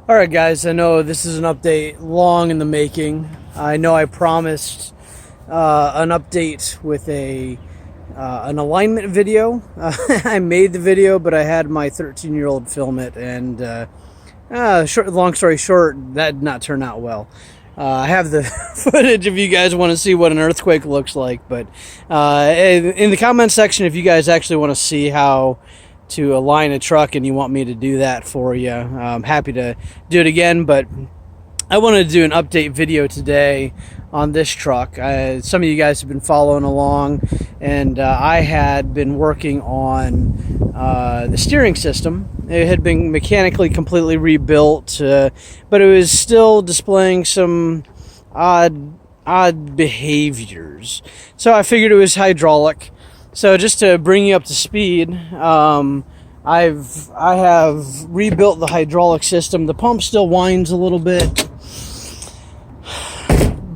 All right, guys, I know this is an update long in the making. I know I promised an update with an alignment video. I made the video, but I had my 13-year-old film it, and long story short, that did not turn out well. I have the footage if you guys want to see what an earthquake looks like, but in the comment section, if you guys actually want to see how to align a truck and you want me to do that for you, I'm happy to do it again. But I wanted to do an update video today on this truck. Some of you guys have been following along, and I had been working on the steering system. It had been mechanically completely rebuilt, but it was still displaying some odd behaviors. So I figured it was hydraulic. So just to bring you up to speed, I have rebuilt the hydraulic system. The pump still whines a little bit,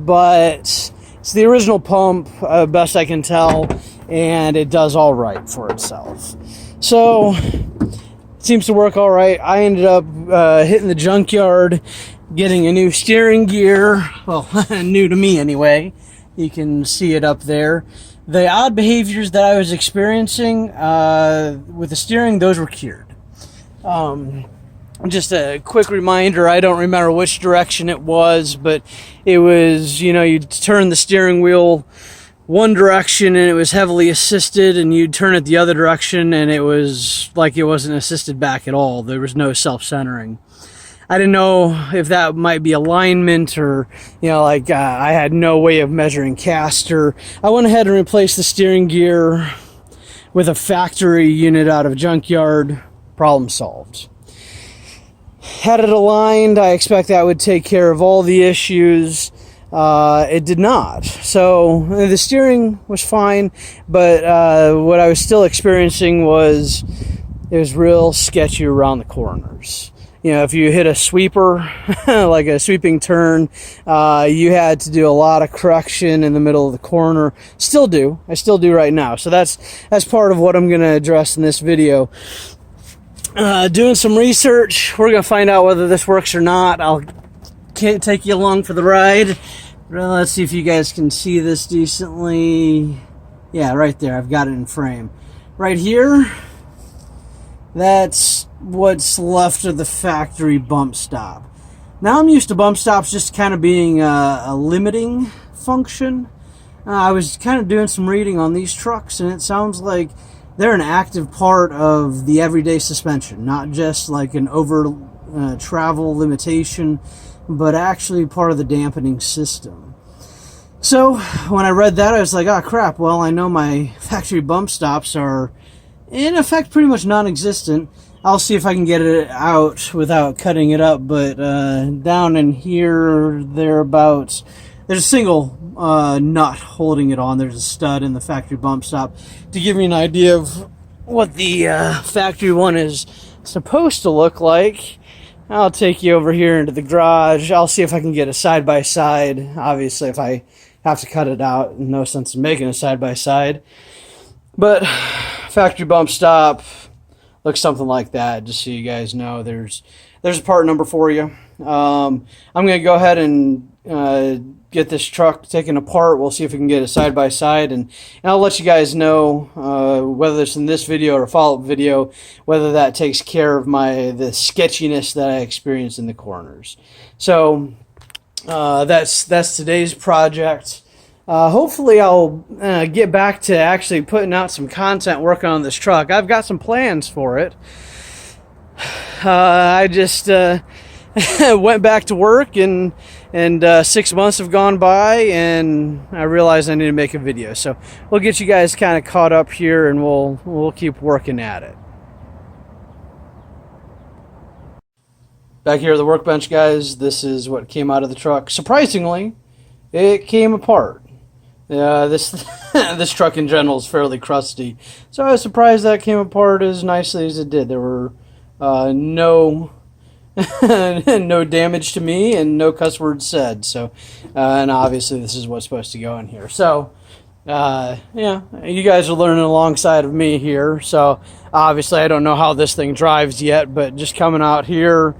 but it's the original pump, best I can tell, and it does all right for itself. So it seems to work all right. I ended up hitting the junkyard, getting a new steering gear. Well, new to me anyway. You can see it up there. The odd behaviors that I was experiencing with the steering, those were cured. Just a quick reminder, I don't remember which direction it was, but it was, you'd turn the steering wheel one direction and it was heavily assisted, and you'd turn it the other direction and it was like it wasn't assisted back at all. There was no self-centering. I didn't know if that might be alignment or, I had no way of measuring caster. I went ahead and replaced the steering gear with a factory unit out of a junkyard. Problem solved. Had it aligned. I expect that would take care of all the issues. It did not. So the steering was fine, but what I was still experiencing was it was real sketchy around the corners. If you hit a sweeper, like a sweeping turn, you had to do a lot of correction in the middle of the corner. Still do. I still do right now. So that's part of what I'm going to address in this video. Doing some research. We're going to find out whether this works or not. I'll take you along for the ride. Let's see if you guys can see this decently. Yeah, right there. I've got it in frame. Right here, that's what's left of the factory bump stop. Now I'm used to bump stops just kind of being a limiting function. I was kind of doing some reading on these trucks, and it sounds like they're an active part of the everyday suspension, not just like an over travel limitation, but actually part of the dampening system. So when I read that, I was like, oh crap, well, I know my factory bump stops are in effect pretty much non-existent. I'll see if I can get it out without cutting it up, but down in here, thereabouts, there's a single nut holding it on. There's a stud in the factory bump stop. To give you an idea of what the factory one is supposed to look like, I'll take you over here into the garage. I'll see if I can get a side-by-side. Obviously, if I have to cut it out, no sense in making a side-by-side. But factory bump stop looks something like that, just so you guys know. There's a part number for you. I'm going to go ahead and get this truck taken apart. We'll see if we can get a side-by-side, and I'll let you guys know whether it's in this video or a follow-up video, whether that takes care of the sketchiness that I experienced in the corners. So that's today's project. Hopefully I'll get back to actually putting out some content working on this truck. I've got some plans for it. I just went back to work, and 6 months have gone by, and I realized I need to make a video. So we'll get you guys kind of caught up here, and we'll keep working at it. Back here at the workbench, guys, this is what came out of the truck. Surprisingly, it came apart. This truck in general is fairly crusty, so I was surprised that came apart as nicely as it did. There were no no damage to me and no cuss words said. So, and obviously this is what's supposed to go in here. So, yeah, you guys are learning alongside of me here. So, obviously I don't know how this thing drives yet, but just coming out here,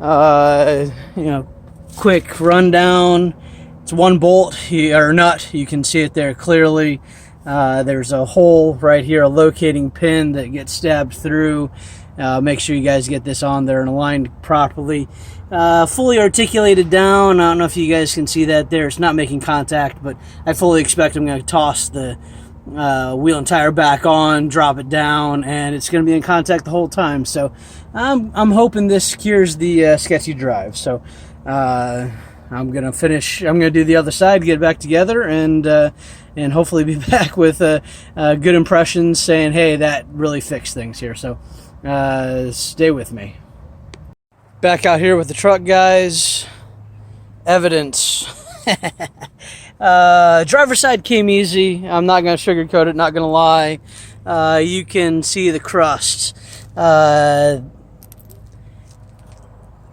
You know, quick rundown. It's one bolt or nut. You can see it there clearly. There's a hole right here, a locating pin that gets stabbed through. Make sure you guys get this on there and aligned properly. Fully articulated down. I don't know if you guys can see that there. It's not making contact, but I fully expect I'm going to toss the wheel and tire back on, drop it down, and it's going to be in contact the whole time. So I'm hoping this secures the sketchy drive. So I'm going to finish. I'm going to do the other side, get it back together, and hopefully be back with good impressions saying, hey, that really fixed things here. So stay with me. Back out here with the truck, guys. Evidence. Driver's side came easy. I'm not going to sugarcoat it, not going to lie. You can see the crust.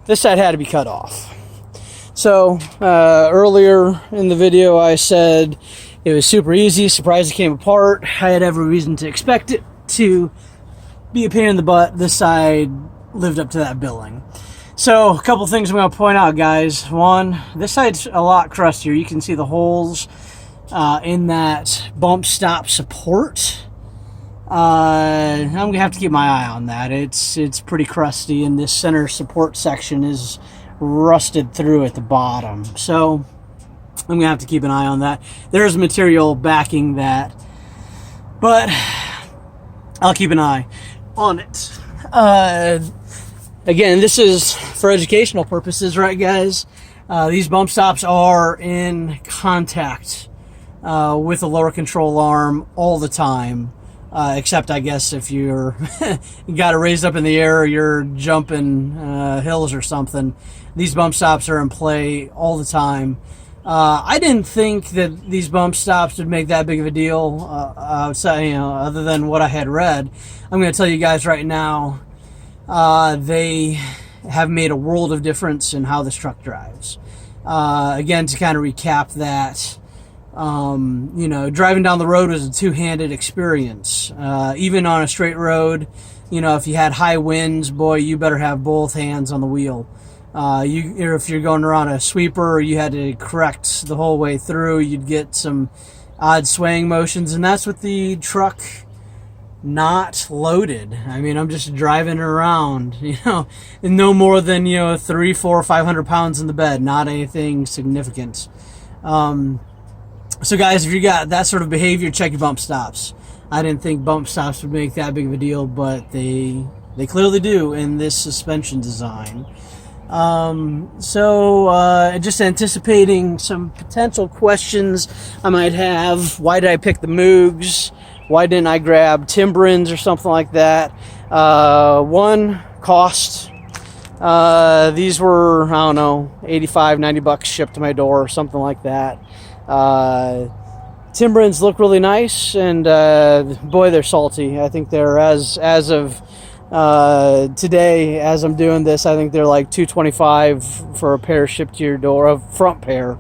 This side had to be cut off. So earlier in the video I said it was super easy, surprised it came apart. I had every reason to expect it to be a pain in the butt. This side lived up to that billing. So a couple things I'm going to point out, guys. One, this side's a lot crustier. You can see the holes in that bump stop support. I'm going to have to keep my eye on that. It's pretty crusty, and this center support section is rusted through at the bottom. So I'm going to have to keep an eye on that. There's material backing that, but I'll keep an eye on it. Again, this is for educational purposes, right, guys? These bump stops are in contact with the lower control arm all the time, except I guess if you're you got it raised up in the air or you're jumping hills or something. These bump stops are in play all the time. I didn't think that these bump stops would make that big of a deal, outside, other than what I had read. I'm going to tell you guys right now, they have made a world of difference in how this truck drives. Again, to kind of recap that, driving down the road was a two-handed experience. Even on a straight road, if you had high winds, boy, you better have both hands on the wheel. If you're going around a sweeper, you had to correct the whole way through. You'd get some odd swaying motions, and that's with the truck not loaded. I mean, I'm just driving around, and no more than 300, 400, 500 pounds in the bed, not anything significant. So guys, if you got that sort of behavior, check your bump stops. I didn't think bump stops would make that big of a deal, but they clearly do in this suspension design. Just anticipating some potential questions I might have. Why did I pick the Moogs? Why didn't I grab Timbrins or something like that? One, cost. These were, I don't know, $85, $90 shipped to my door or something like that. Timbrins look really nice, and boy, they're salty. I think they're, as of today, as I'm doing this, I think they're like $225 for a pair shipped to your door, a front pair.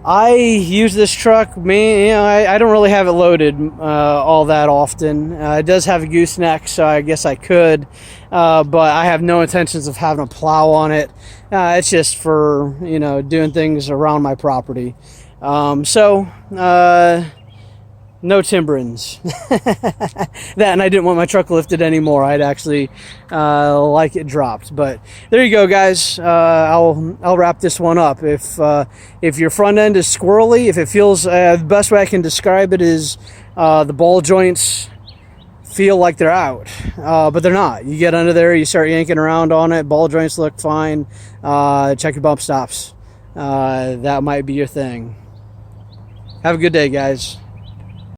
I use this truck, I don't really have it loaded all that often. It does have a gooseneck, so I guess I could, but I have no intentions of having a plow on it. It's just for, doing things around my property. No Timbrins. That, and I didn't want my truck lifted anymore. I'd actually like it dropped. But there you go, guys. I'll wrap this one up. If your front end is squirrely, if it feels, the best way I can describe it is the ball joints feel like they're out, but they're not. You get under there, you start yanking around on it, ball joints look fine. Check your bump stops. That might be your thing. Have a good day, guys.